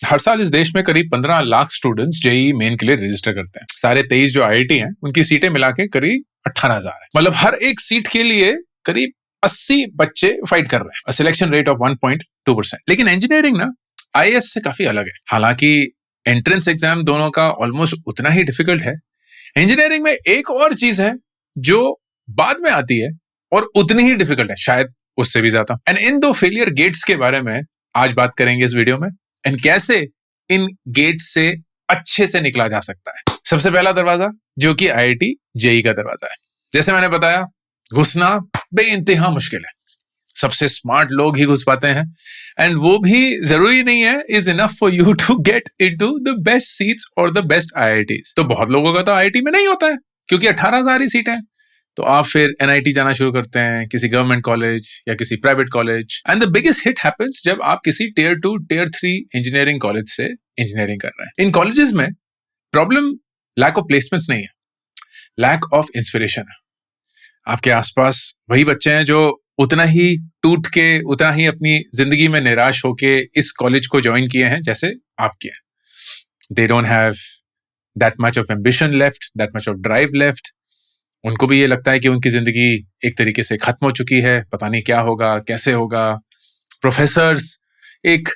हर साल इस देश में करीब 15 लाख स्टूडेंट्स जेईई मेन के लिए रजिस्टर करते हैं। सारे 23 जो आईआईटी हैं उनकी सीटें मिला के करीब 18,000 है। मतलब हर एक सीट के लिए करीब 80 बच्चे फाइट कर रहे हैं। Selection rate of 1.2%। लेकिन इंजीनियरिंग ना आईएएस से काफी अलग है। हालांकि एंट्रेंस एग्जाम दोनों का ऑलमोस्ट उतना ही डिफिकल्ट है, इंजीनियरिंग में एक और चीज है जो बाद में आती है और उतनी ही डिफिकल्ट है, शायद उससे भी ज्यादा। एंड इन दो फेलियर गेट्स के बारे में आज बात करेंगे इस वीडियो में, एंड कैसे इन गेट से अच्छे से निकला जा सकता है। सबसे पहला दरवाजा जो कि आईआईटी जेईई का दरवाजा है। जैसे मैंने बताया, घुसना बेइंतहा मुश्किल है। सबसे स्मार्ट लोग ही घुस पाते हैं, एंड वो भी जरूरी नहीं है is enough for you to get into the best seats और द बेस्ट आईआईटीज। तो बहुत लोगों का तो आईआईटी में नहीं होता है क्योंकि 18,000 ही सीट है। तो आप फिर एनआईटी जाना शुरू करते हैं, किसी गवर्नमेंट कॉलेज या किसी private college. And the biggest hit happens जब आप किसी टियर 2 टियर 3 इंजीनियरिंग कॉलेज से इंजीनियरिंग कर रहे हैं। इन कॉलेजेस में प्रॉब्लम लैक ऑफ प्लेसमेंट्स नहीं है, लैक ऑफ इंस्पिरेशन है। आपके आसपास वही बच्चे हैं जो उतना ही टूट के, उतना ही अपनी जिंदगी में निराश होके इस कॉलेज को ज्वाइन किए हैं जैसे आप किए हैं। They don't have that much of ambition left, that much of drive left. उनको भी ये लगता है कि उनकी जिंदगी एक तरीके से खत्म हो चुकी है, पता नहीं क्या होगा, कैसे होगा। प्रोफेसर्स एक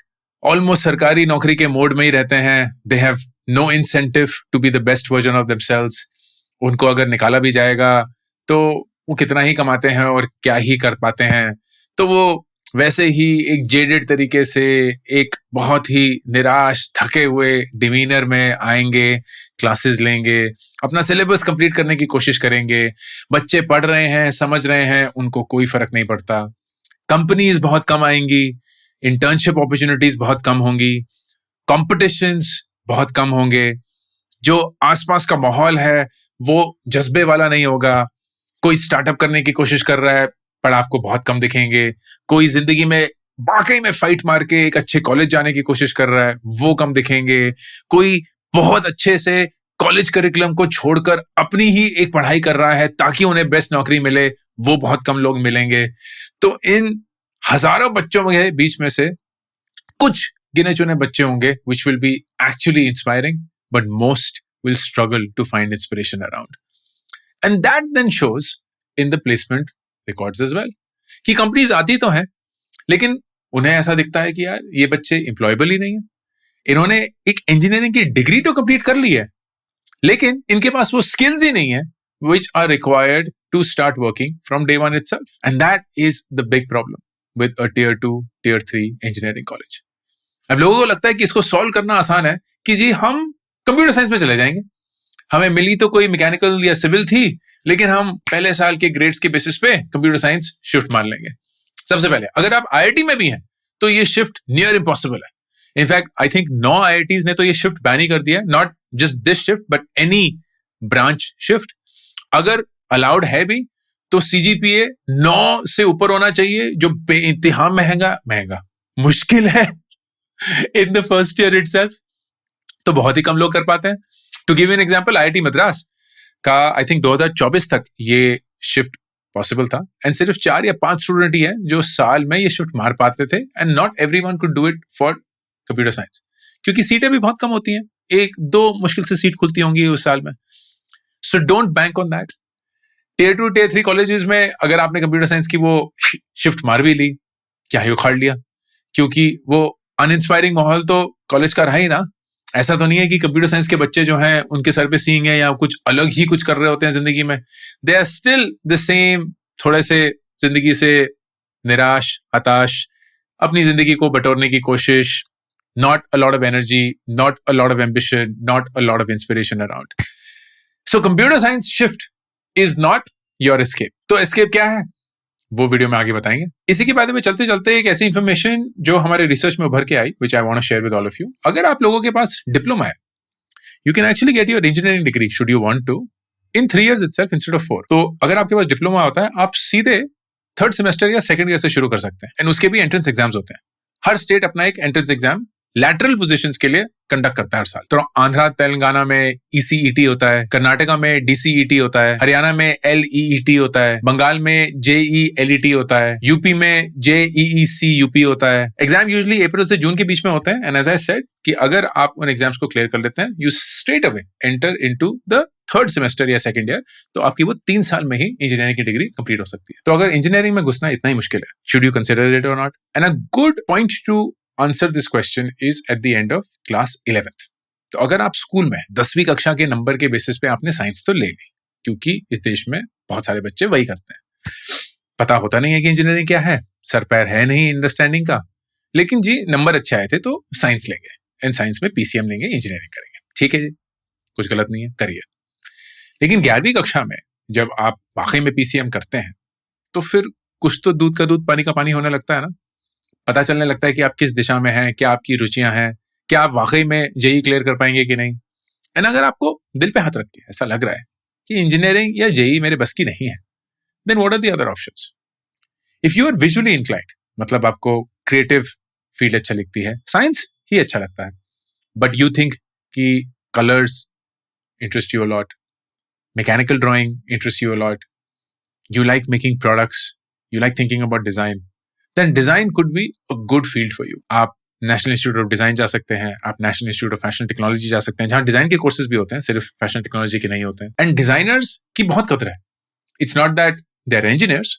ऑलमोस्ट सरकारी नौकरी के मोड में ही रहते हैं। They have no incentive to be the best version of themselves. उनको अगर निकाला भी जाएगा तो वो कितना ही कमाते हैं और क्या ही कर पाते हैं। तो वो वैसे ही एक जेडेड तरीके से, एक बहुत ही निराश थके हुए डिमीनर में आएंगे, क्लासेस लेंगे, अपना सिलेबस कंप्लीट करने की कोशिश करेंगे। बच्चे पढ़ रहे हैं, समझ रहे हैं, उनको कोई फर्क नहीं पड़ता। कंपनीज बहुत कम आएंगी, इंटर्नशिप अपॉर्चुनिटीज बहुत कम होंगी, कॉम्पिटिशन्स बहुत कम होंगे। जो आसपास का माहौल है वो जज्बे वाला नहीं होगा। कोई स्टार्टअप करने की कोशिश कर रहा है पर आपको बहुत कम दिखेंगे। कोई जिंदगी में वाकई में फाइट मार के एक अच्छे कॉलेज जाने की कोशिश कर रहा है, वो कम दिखेंगे। कोई बहुत अच्छे से कॉलेज करिकुलम को छोड़कर अपनी ही एक पढ़ाई कर रहा है ताकि उन्हें बेस्ट नौकरी मिले, वो बहुत कम लोग मिलेंगे। तो इन हजारों बच्चों के बीच में से कुछ गिने चुने बच्चे होंगे which will be actually inspiring, but most will struggle to find inspiration around. And that then shows in the placement records as well. कि कंपनीज आती तो हैं लेकिन उन्हें ऐसा दिखता है कि यार ये बच्चे एम्प्लॉयबल ही नहीं है। इन्होंने एक इंजीनियरिंग की डिग्री तो कंप्लीट कर ली है लेकिन इनके पास वो स्किल्स ही नहीं है which are required to start working from day one itself. And that is the big problem with a tier 2, tier 3 engineering college. अब लोगों को लगता है कि इसको सॉल्व करना आसान है कि जी हम कंप्यूटर साइंस में चले जाएंगे, हमें मिली तो कोई मैकेनिकल या सिविल थी लेकिन हम पहले साल के ग्रेड्स के बेसिस पे कंप्यूटर साइंस शिफ्ट मार लेंगे। सबसे पहले अगर आप आईआईटी में भी हैं तो ये शिफ्ट नियर इम्पॉसिबल है। इनफैक्ट आई थिंक 9 आईआईटीज ने तो ये शिफ्ट बैन ही कर दिया है, not just this shift but any branch shift. अगर अलाउड है भी तो सीजीपीए 9 से ऊपर होना चाहिए, जो बेइंतहा महंगा मुश्किल है in the first year itself. तो बहुत ही कम लोग कर पाते हैं। To give an example, IIT Madras का आई थिंक 2024 तक ये शिफ्ट पॉसिबल था, एंड सिर्फ 4 या 5 स्टूडेंट ही हैं जो साल में ये शिफ्ट मार पाते थे। And not everyone could do it for computer science क्योंकि सीटें भी बहुत कम होती हैं, 1-2 मुश्किल से सीट खुलती होंगी उस साल में। So don't bank on that. Tier 2 tier 3 colleges में अगर आपने कंप्यूटर साइंस की वो शिफ्ट मार भी ली, क्या ही उखाड़ लिया, क्योंकि वो अनइंस्पायरिंग माहौल तो कॉलेज का रहा ही ना। ऐसा तो नहीं है कि कंप्यूटर साइंस के बच्चे जो हैं उनके सर पे सींग है या कुछ अलग ही कुछ कर रहे होते हैं जिंदगी में। They are still the same, थोड़े से जिंदगी से निराश, हताश, अपनी जिंदगी को बटोरने की कोशिश, not a lot of energy, not a lot of ambition, not a lot of inspiration around. So computer science shift is not your escape. तो एस्केप क्या है वो वीडियो में आगे बताएंगे। इसी के बारे में चलते चलते एक ऐसी इंफॉर्मेशन जो हमारे रिसर्च में उभर के आई, which I want to share with all of you. अगर आप लोगों के पास डिप्लोमा है, you can actually get your engineering degree should you want to in 3 years itself instead of 4। तो अगर आपके पास डिप्लोमा होता है, आप सीधे 3rd सेमेस्टर या 2nd ईयर से शुरू कर सकते हैं। एंड उसके भी एंट्रेंस एग्जाम्स होते हैं। हर स्टेट अपना एक एंट्रेंस एग्जाम लैटरल पोजीशंस के लिए कंडक्ट करता है हर साल। तो आंध्रा तेलंगाना में ECET होता है, कर्नाटका में DCET होता है, हरियाणा में LEET होता है, बंगाल में JELET होता है, यूपी में JEECUP होता है। एग्जाम यूजुअली अप्रैल से जून के बीच में होते हैं एंड एज आई सेड कि अगर आप उन एग्जाम्स को क्लियर कर लेते हैं, you straight away enter into the third semester या सेकंड ईयर, तो आपकी वो 3 साल में ही इंजीनियरिंग की डिग्री कंप्लीट हो सकती है। तो अगर इंजीनियरिंग में घुसना इतना ही मुश्किल है, शुड यू कंसिडर इट और not? And a good point two answer this question is at the end of class 11th। तो अगर आप स्कूल में 10वीं कक्षा के नंबर के बेसिस पे आपने साइंस तो ले ली, क्योंकि इस देश में बहुत सारे बच्चे वही करते हैं, पता होता नहीं है कि इंजीनियरिंग क्या है, सर पैर है नहीं अंडरस्टैंडिंग का, लेकिन जी नंबर अच्छे आए थे तो साइंस लेंगे एंड साइंस में PCM लेंगे, इंजीनियरिंग करेंगे। ठीक है जी, कुछ गलत नहीं है, करिए। लेकिन 11वीं कक्षा में जब आप वाकई में PCM करते हैं तो फिर कुछ तो दूध का दूध पानी का पानी होने लगता है ना। पता चलने लगता है कि आप किस दिशा में हैं, क्या आपकी रुचियां हैं, क्या आप वाकई में जेई क्लियर कर पाएंगे कि नहीं। एंड अगर आपको दिल पे हाथ रख के ऐसा लग रहा है कि इंजीनियरिंग या जेई मेरे बस की नहीं है, then what are the other options? If you are visually inclined, मतलब आपको क्रिएटिव फील्ड अच्छा लगती है, साइंस ही अच्छा लगता है, बट यू थिंक कि colours interest you a lot, mechanical drawing interests you a lot, you like making products, you like thinking about design, then design could be a good field for you. आप national institute of design जा सकते हैं, आप national institute of fashion technology जा सकते हैं, जहां design के कोर्सेज भी होते हैं, सिर्फ फैशन टेक्नोलॉजी के नहीं होते हैं। एंड डिजाइनर्स की बहुत कदर है। It's not that they are engineers,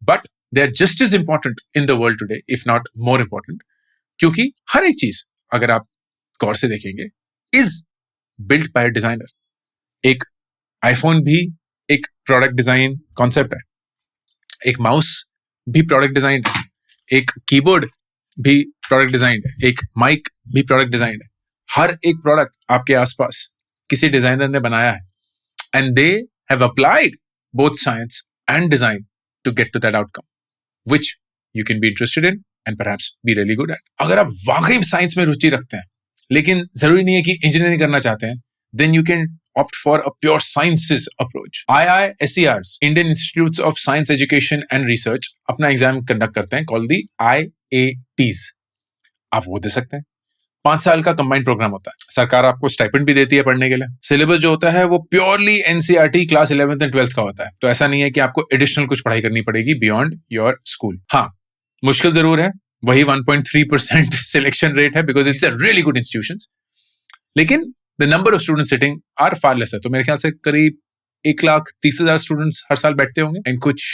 but they are just is important in the world today, if not more important, क्योंकि हर एक चीज अगर आप गौर से देखेंगे इज बिल्ट बाय डिजाइनर। एक आईफोन भी एक प्रोडक्ट डिजाइन कॉन्सेप्ट है, एक माउस भी प्रोडक्ट डिजाइन है, एक कीबोर्ड भी प्रोडक्ट डिजाइन है, एक माइक भी प्रोडक्ट डिजाइन है। हर एक प्रोडक्ट आपके आसपास किसी डिजाइनर ने बनाया है and they have applied both science and design to get to that outcome which you can be interested in and perhaps be really good at. अगर आप वाकई साइंस में रुचि रखते हैं लेकिन जरूरी नहीं है कि इंजीनियरिंग करना चाहते हैं, then you can opt for a pure sciences approach. IISERs, Indian Institutes of Science Education and Research, अपना एग्जाम कंडक्ट करते हैं called the IATs. आप वो दे सकते हैं। 5 साल का कंबाइंड प्रोग्राम होता है, सरकार आपको स्टाइपेंड भी देती है पढ़ने के लिए। सिलेबस जो होता है वो purely NCERT class 11th and 12th का होता है, तो ऐसा नहीं है कि आपको एडिशनल कुछ पढ़ाई करनी पड़ेगी बियॉन्ड योर स्कूल। हाँ, मुश्किल जरूर है, वही 1.3% सिलेक्शन रेट है because it's a really good institutions, लेकिन the number of student sitting are far less है। तो मेरे ख्याल से करीब 1,30,000 स्टूडेंट्स हर साल बैठते होंगे एंड कुछ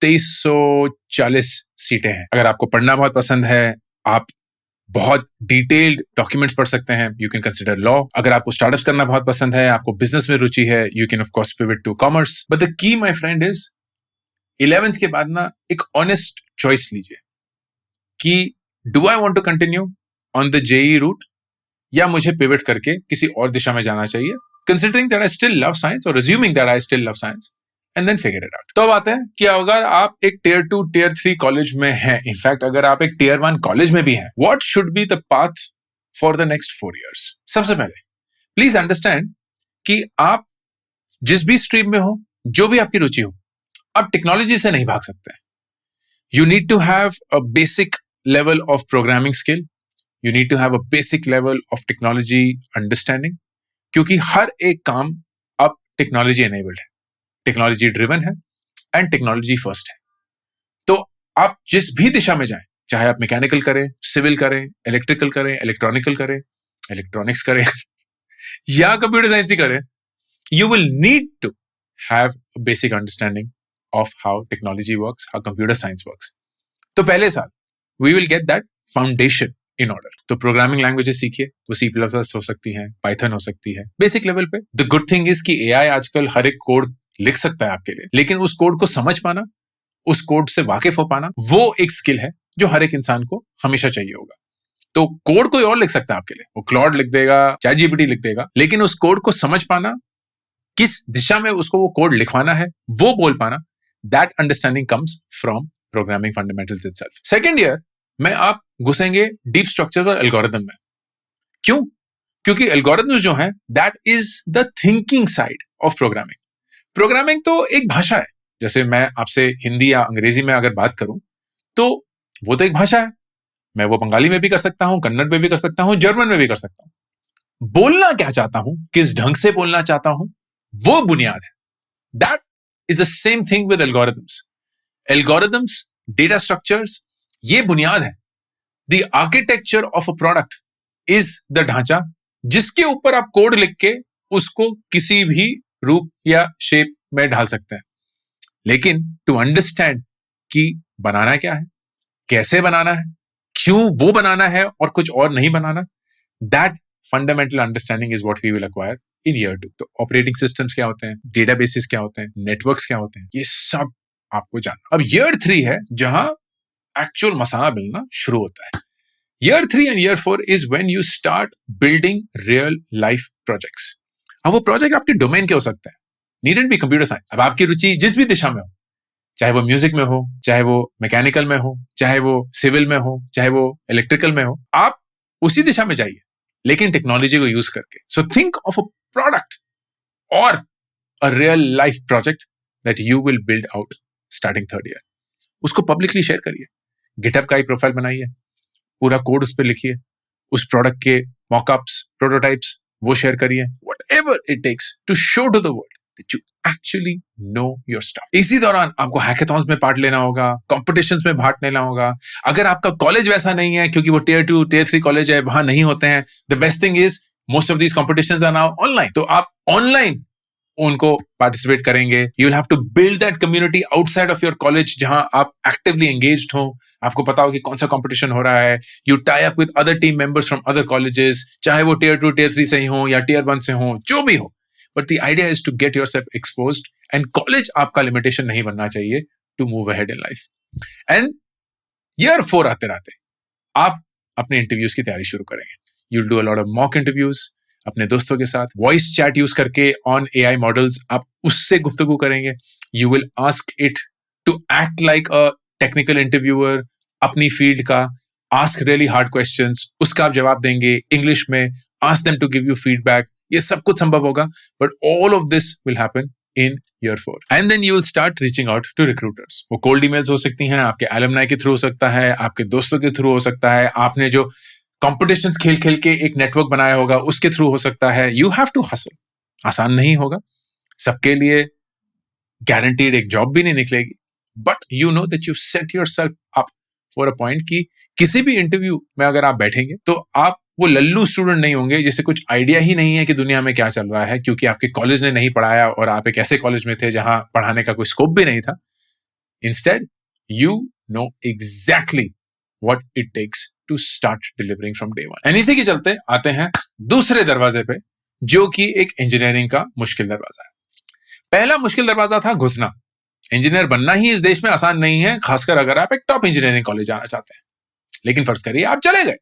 2340 सीटें हैं। अगर आपको पढ़ना बहुत पसंद है, आप बहुत डिटेल्ड डॉक्यूमेंट्स पढ़ सकते हैं, यू कैन कंसिडर लॉ। अगर आपको स्टार्टअप्स करना बहुत पसंद है, आपको बिजनेस में रुचि है, you can of course pivot to commerce. But the key my friend is 11th के बाद ना एक ऑनेस्ट चॉइस लीजिए कि do I want to continue on the JEE route या मुझे पिवट करके किसी और दिशा में जाना चाहिए, considering that I still love science और assuming that I still love science, and then figure it out. तो अब आते हैं कि अगर आप एक Tier 2 Tier 3 कॉलेज में हैं, इनफैक्ट अगर आप एक Tier 1 कॉलेज में भी हैं, what should be the path for the next 4 years? सबसे पहले प्लीज अंडरस्टैंड कि आप जिस भी स्ट्रीम में हो, जो भी आपकी रुचि हो, आप टेक्नोलॉजी से नहीं भाग सकते। You need to have a basic level of programming skill, you need to have a basic level of technology understanding, क्योंकि हर एक काम अब टेक्नोलॉजी enabled है, टेक्नोलॉजी ड्रिवन है एंड टेक्नोलॉजी फर्स्ट है। तो आप जिस भी दिशा में जाएं, चाहे आप मैकेनिकल करें, सिविल करें, इलेक्ट्रिकल करें, इलेक्ट्रॉनिकल करें, इलेक्ट्रॉनिक्स करें या कंप्यूटर साइंस ही करें, you will need to have a basic understanding of how technology works, how computer science works. तो पहले साल we will get that foundation in order. तो प्रोग्रामिंग लैंग्वेजेस सीखिए, वो C++ हो सकती हैं, पाइथन हो सकती है, बेसिक लेवल पे। द गुड थिंग इज कि AI आजकल हर एक कोड लिख सकता है आपके लिए, लेकिन उस कोड को समझ पाना, उस कोड से वाकिफ हो पाना, वो एक स्किल है जो हर एक इंसान को हमेशा चाहिए होगा। तो कोड कोई और लिख सकता है आपके लिए, वो क्लॉड लिख देगा, ChatGPT लिख देगा, लेकिन उस कोड को समझ पाना, किस दिशा में उसको वो कोड लिखवाना है, वो बोल पाना, that understanding comes from programming fundamentals itself. Second year में आप घुसेंगे डीप स्ट्रक्चर और एल्गोरिथम में। क्यों? क्योंकि एल्गोरिथम जो है that is the thinking side of programming. Programming तो एक भाषा है, जैसे मैं आपसे हिंदी या अंग्रेजी में अगर बात करूं तो वो तो एक भाषा है, मैं वो बंगाली में भी कर सकता हूं, कन्नड़ में भी कर सकता हूं, जर्मन में भी कर सकता हूं। बोलना क्या चाहता हूं, किस ढंग से बोलना चाहता हूं, वो बुनियाद है। That is the same thing with algorithms. Algorithms, data structures, ये बुनियाद है। The architecture of a product is the ढांचा जिसके ऊपर आप कोड लिख के उसको किसी भी रूप या शेप में ढाल सकते हैं। लेकिन टू अंडरस्टैंड कि बनाना क्या है, कैसे बनाना है, क्यों वो बनाना है और कुछ और नहीं बनाना, that fundamental understanding is what we will acquire in year 2। तो ऑपरेटिंग सिस्टम्स क्या होते हैं, डेटाबेसेस क्या होते हैं, नेटवर्क्स क्या होते हैं, ये सब आपको जानना। अब ईयर 3 है जहां एक्चुअल मसाला मिलना शुरू होता है। Year 3 and year 4 is when you start building real life projects. अब वो प्रोजेक्ट आपके डोमेन के हो सकते हैं, नीडेंट बी कंप्यूटर साइंस। अब आपकी रुचि जिस भी दिशा में हो, चाहे वो म्यूजिक में हो, चाहे वो मैकेनिकल में हो, चाहे वो सिविल में हो, चाहे वो इलेक्ट्रिकल में हो, आप उसी दिशा में जाइए, लेकिन टेक्नोलॉजी को यूज करके। So think of a product और a real life project that you will build out starting third year. उसको पब्लिकली शेयर करिए, गिटहब का एक प्रोफाइल बनाइए, पूरा कोड उस पर लिखिए, उस प्रोडक्ट के मॉकअप्स, प्रोटोटाइप्स वो शेयर करिए, whatever it takes to show to the world that you actually know your stuff. इसी दौरान आपको हैकेथॉन्स में पार्ट लेना होगा, कॉम्पिटिशन्स में भाग लेना होगा। अगर आपका कॉलेज वैसा नहीं है, क्योंकि वो टियर 2, टियर 3 कॉलेज है, वहां नहीं होते हैं, the best thing is most of these competitions are now online. तो आप ऑनलाइन उनको पार्टिसिपेट करेंगे। You will have to build that community outside of your college, जहां आप एक्टिवली एंगेज्ड हो, आपको पता हो कि कौन सा कंपटीशन हो रहा है। You tie up with other team members from other colleges, चाहे वो टियर 2, टियर 3 से ही हो या टियर 1 से हो, जो भी हो। But the idea is to get yourself exposed, and college आपका limitation नहीं बनना चाहिए to move ahead in life. And year 4 आते रहते आप अपने इंटरव्यूज की तैयारी शुरू करेंगे। You'll do a lot of mock interviews अपने दोस्तों के साथ, वॉइस चैट यूज करके on AI models आप उससे गुफ्तगू करेंगे। You will ask it to act like a technical interviewer अपनी फील्ड का, ask really hard questions, उसका आप जवाब देंगे इंग्लिश में, ask them to give you feedback। ये सब कुछ संभव होगा, but all of this will happen in year 4। And then you will start reaching out to recruiters. वो कोल्ड ईमेल्स हो सकती हैं, आपके एलुमनाई के थ्रू हो सकता है, आपके दोस्तों के थ्रू हो सकता है, आपने जो कॉम्पिटिशन्स खेल खेल के एक नेटवर्क बनाया होगा उसके थ्रू हो सकता है। You have to hustle. आसान नहीं होगा, सबके लिए गारंटीड एक जॉब भी नहीं निकलेगी, but you know that you set yourself up for a point कि किसी भी इंटरव्यू में अगर आप बैठेंगे तो आप वो लल्लू स्टूडेंट नहीं होंगे जिसे कुछ आइडिया ही नहीं है कि दुनिया में क्या चल रहा है, क्योंकि आपके कॉलेज ने नहीं पढ़ाया और आप एक ऐसे कॉलेज में थे जहां पढ़ाने का कोई स्कोप भी नहीं था। Instead you know exactly what it takes to start delivering from day 1। एंड इसी के चलते आते हैं दूसरे दरवाजे पे, जो कि एक इंजीनियरिंग का मुश्किल दरवाजा है। पहला मुश्किल दरवाजा था घुसना। इंजीनियर बनना ही इस देश में आसान नहीं है, खासकर अगर आप एक टॉप इंजीनियरिंग कॉलेज जाना चाहते हैं। लेकिन फर्ज करिए आप चले गए,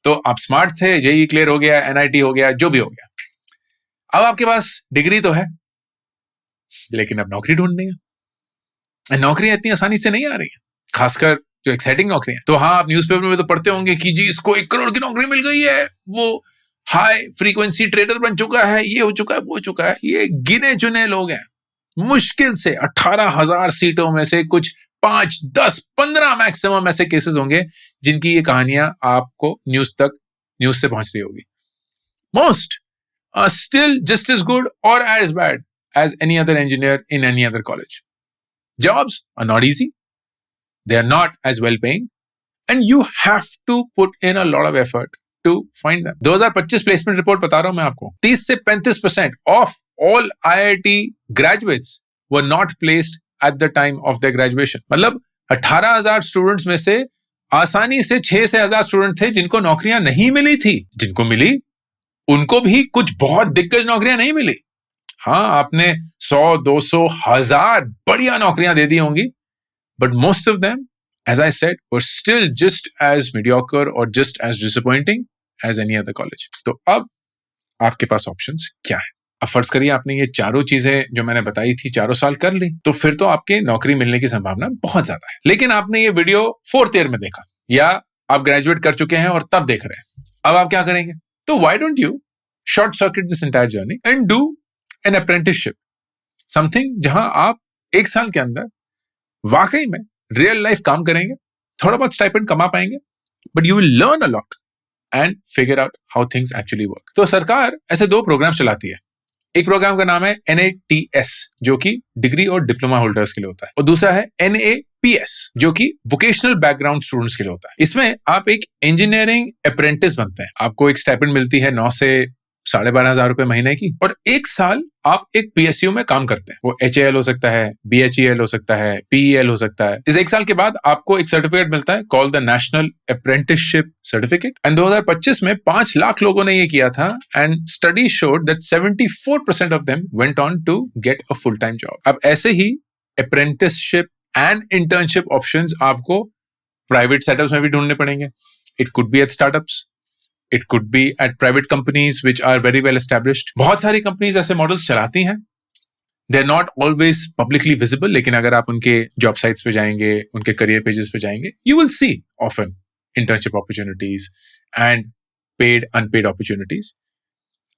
तो आप स्मार्ट थे, जेई क्लियर हो गया, एनआईटी हो गया, जो भी हो गया, अब आपके पास डिग्री तो है, लेकिन अब नौकरी ढूंढनी है। नौकरियां इतनी आसानी से नहीं आ रही है, खासकर जो एक्साइटिंग नौकरियां। तो हाँ, आप न्यूज़पेपर में तो पढ़ते होंगे कि जी इसको 1 करोड़ की नौकरी मिल गई है, वो हाई फ्रीक्वेंसी ट्रेडर बन चुका है, ये हो चुका है, वो हो चुका है। ये गिने चुने लोग हैं, मुश्किल से 18,000 सीटों में से कुछ 5, 10, 15 मैक्सिमम ऐसे केसेस होंगे जिनकी ये कहानियां आपको न्यूज से पहुंच रही होगी। Most are still just as good or as bad as any other engineer in any other college. Jobs are not easy, they are not as well paying, and you have to put in a lot of effort to find them. 2025 placement report बता रहा हूं मैं आपको, 30 से 35% of all IIT graduates were not placed at the time of their graduation. मतलब 18,000 students में से आसानी से 6 से 1,000 स्टूडेंट थे जिनको नौकरियां नहीं मिली थी। जिनको मिली उनको भी कुछ बहुत दिग्गज नौकरियां नहीं मिली। हाँ, आपने 100, 200, 1,000 बढ़िया नौकरियां दे दी होंगी, but most of them, as I said, were still just as mediocre or just as disappointing as any other college. तो अब आपके पास ऑप्शंस क्या है? अब फर्ज करिए आपने ये चारों चीजें जो मैंने बताई थी 4 साल कर ली, तो फिर तो आपके नौकरी मिलने की संभावना बहुत ज्यादा है। लेकिन आपने ये वीडियो 4th ईयर में देखा, या आप ग्रेजुएट कर चुके हैं और तब देख रहे हैं, अब आप क्या करेंगे? तो why don't you short circuit this entire journey and do an apprenticeship, something जहां आप 1 साल के अंदर वाकई में रियल लाइफ काम करेंगे, थोड़ा बहुत स्टाइपेंड कमा पाएंगे, but you will learn a lot and figure out how things actually work. तो सरकार ऐसे 2 प्रोग्राम चलाती है. एक प्रोग्राम का नाम है NATS, जो कि डिग्री और डिप्लोमा होल्डर्स के लिए होता है, और दूसरा है NAPS, जो कि वोकेशनल बैकग्राउंड स्टूडेंट्स के लिए होता है. इसमें आप एक इंजीनियरिंग अप्रेंटिस बनते हैं. आपको एक स्टाइपेंड मिलती है 9 से 12,500 रुपए महीने की, और 1 साल आप एक PSU में काम करते हैं. वो HAL हो सकता है, BHEL हो सकता है, PEL हो सकता है. इस 1 साल के बाद आपको एक सर्टिफिकेट मिलता है called the national apprenticeship certificate. And 2025 में 5 लाख लोगों ने ये किया था, and study showed that 74% of them went on to get a full time job. अब ऐसे ही अप्रेंटिसशिप एंड इंटर्नशिप ऑप्शंस आपको प्राइवेट सेटअप्स में भी ढूंढने पड़ेंगे. It could be at startups, it could be at private companies which are very well established. बहुत सारी कंपनीज ऐसे मॉडल्स चलाती हैं. They're not always publicly visible, लेकिन अगर आप उनके जॉब साइट्स पे जाएंगे, उनके करियर पेजेस पे जाएंगे, you will see often internship opportunities and paid unpaid opportunities.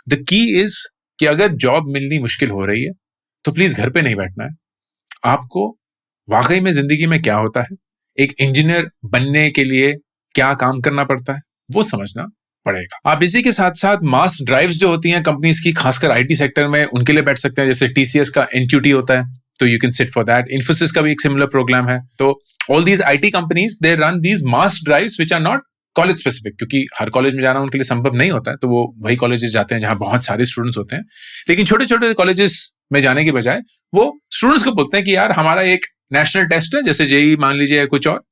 The key is कि अगर जॉब मिलनी मुश्किल हो रही है तो प्लीज घर पे नहीं बैठना है. आपको वाकई में जिंदगी में क्या होता है, एक इंजीनियर बनने के लिए क्या काम करना पड़ता है, वो समझना पड़ेगा. आप इसी के साथ साथ मास ड्राइव्स जो होती हैं कंपनीज की, खासकर आईटी सेक्टर में, उनके लिए बैठ सकते हैं. जैसे TCS का NQT होता है, तो you can sit for that. Infosys का भी एक सिमिलर प्रोग्राम है. तो all these IT companies they run these mass drives which are not college specific, क्योंकि हर कॉलेज में जाना उनके लिए संभव नहीं होता है, तो वो वही कॉलेजेस जाते हैं जहां बहुत सारे स्टूडेंट्स होते हैं. लेकिन छोटे छोटे कॉलेजेस में जाने के बजाय वो स्टूडेंट्स को बोलते हैं कि यार हमारा एक नेशनल टेस्ट है, जैसे JEE मान लीजिए या कुछ और,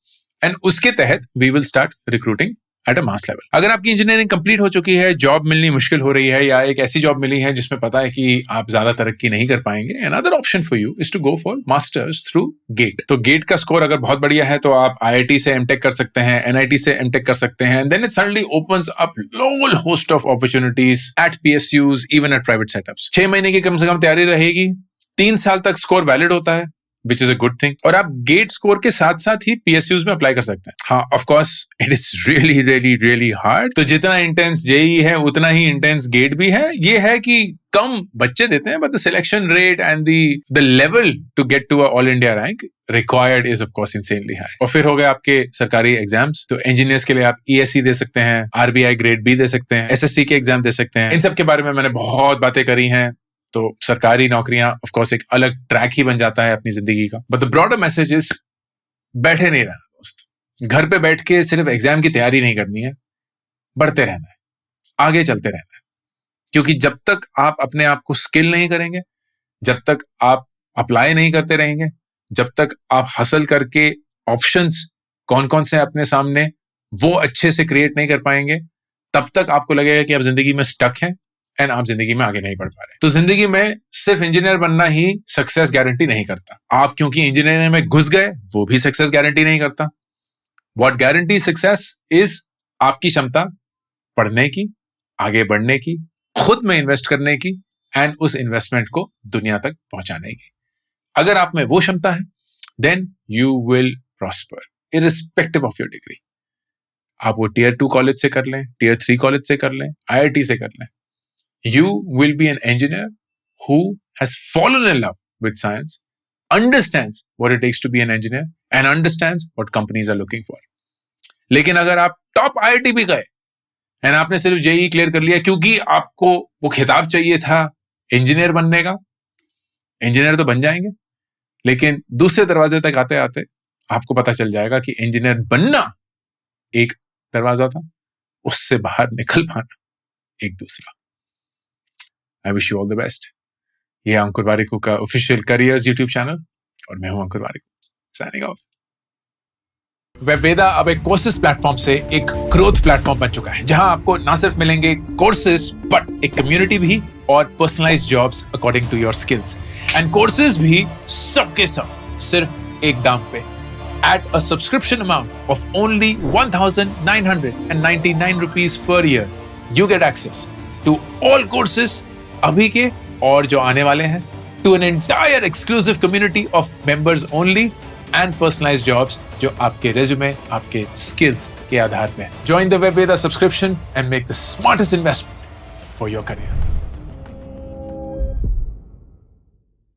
एंड उसके तहत we will start recruiting at a mass level. अगर आपकी इंजीनियरिंग कंप्लीट हो चुकी है, जॉब मिलनी मुश्किल हो रही है, या एक ऐसी जॉब मिली है जिसमें पता है कि आप ज्यादा तरक्की नहीं कर पाएंगे, another option for you is to go for masters through GATE. तो गेट का स्कोर अगर बहुत बढ़िया है तो आप IIT से MTech कर सकते हैं, NIT से MTech कर सकते हैं, then it suddenly opens up whole host of opportunities at PSUs, even at private setups. 6 महीने की कम से कम तैयारी रहेगी, 3 साल तक स्कोर वैलिड होता है, which is a good thing. और आप गेट स्कोर के साथ साथ ही PSUs में अप्लाई कर सकते हैं. हाँ, of course it is really really really hard. तो जितना इंटेंस JEE है उतना ही इंटेंस गेट भी है. ये है कि कम बच्चे देते हैं, but the selection rate and the level to get to a all India rank required is of course insanely high. और फिर हो गए आपके सरकारी एग्जाम्स. तो इंजीनियर्स के लिए आप ESE दे सकते हैं, RBI ग्रेड B दे सकते हैं, SSC के एग्जाम दे सकते हैं. इन सब के बारे में मैंने बहुत बातें करी हैं. तो सरकारी नौकरियां ऑफ कोर्स एक अलग ट्रैक ही बन जाता है अपनी जिंदगी का. But the broader message is, बैठे नहीं रहना दोस्त. घर पे बैठ के सिर्फ एग्जाम की तैयारी नहीं करनी है, बढ़ते रहना है, आगे चलते रहना है. क्योंकि जब तक आप अपने आप को स्किल नहीं करेंगे, जब तक आप अप्लाई नहीं करते रहेंगे, जब तक आप हसल करके ऑप्शंस कौन कौन से अपने सामने वो अच्छे से क्रिएट नहीं कर पाएंगे, तब तक आपको लगेगा कि आप जिंदगी में स्टक हैं एंड आप जिंदगी में आगे नहीं बढ़ पा रहे. तो जिंदगी में सिर्फ इंजीनियर बनना ही सक्सेस गारंटी नहीं करता. आप क्योंकि इंजीनियरिंग में घुस गए, वो भी सक्सेस गारंटी नहीं करता. व्हाट गारंटी सक्सेस इज आपकी क्षमता पढ़ने की, आगे बढ़ने की, खुद में इन्वेस्ट करने की, एंड उस इन्वेस्टमेंट को दुनिया तक पहुंचाने की. अगर आप में वो क्षमता है, then you will prosper irrespective of your degree. आप वो Tier 2 कॉलेज से कर लें, Tier 3 कॉलेज से कर लें, IIT से कर लें. You will be an engineer who has fallen in love with science, understands what it takes to be an engineer, and understands what companies are looking for. लेकिन अगर आप टॉप IIT भी गए and आपने सिर्फ JEE क्लियर कर लिया क्योंकि आपको वो खिताब चाहिए था इंजीनियर बनने का, इंजीनियर तो बन जाएंगे, लेकिन दूसरे दरवाजे तक आते आते आपको पता चल जाएगा कि इंजीनियर बनना एक दरवाजा था, उससे बाहर निकल पाना एक दूसरा. I wish you all the best. ये अंकुर वारिकू का ऑफिशियल करियर्स यूट्यूब चैनल, और मैं हूं अंकुर वारिकू, साइनिंग ऑफ. वेबवेदा अब एक कोर्सेज प्लेटफॉर्म से एक ग्रोथ प्लेटफॉर्म बन चुका है, जहां आपको ना सिर्फ मिलेंगे कोर्सेज बट एक कम्युनिटी भी और personalised jobs according to your skills. And courses भी सबके सब सिर्फ एक दाम पे. At a subscription amount of only 1,999 rupees per year, you get access to all courses अभी के और जो आने वाले हैं, to an entire exclusive community of members only and personalized jobs जो आपके resume, आपके skills के आधार पे हैं. Join the WebVeda subscription and make the smartest investment for your career.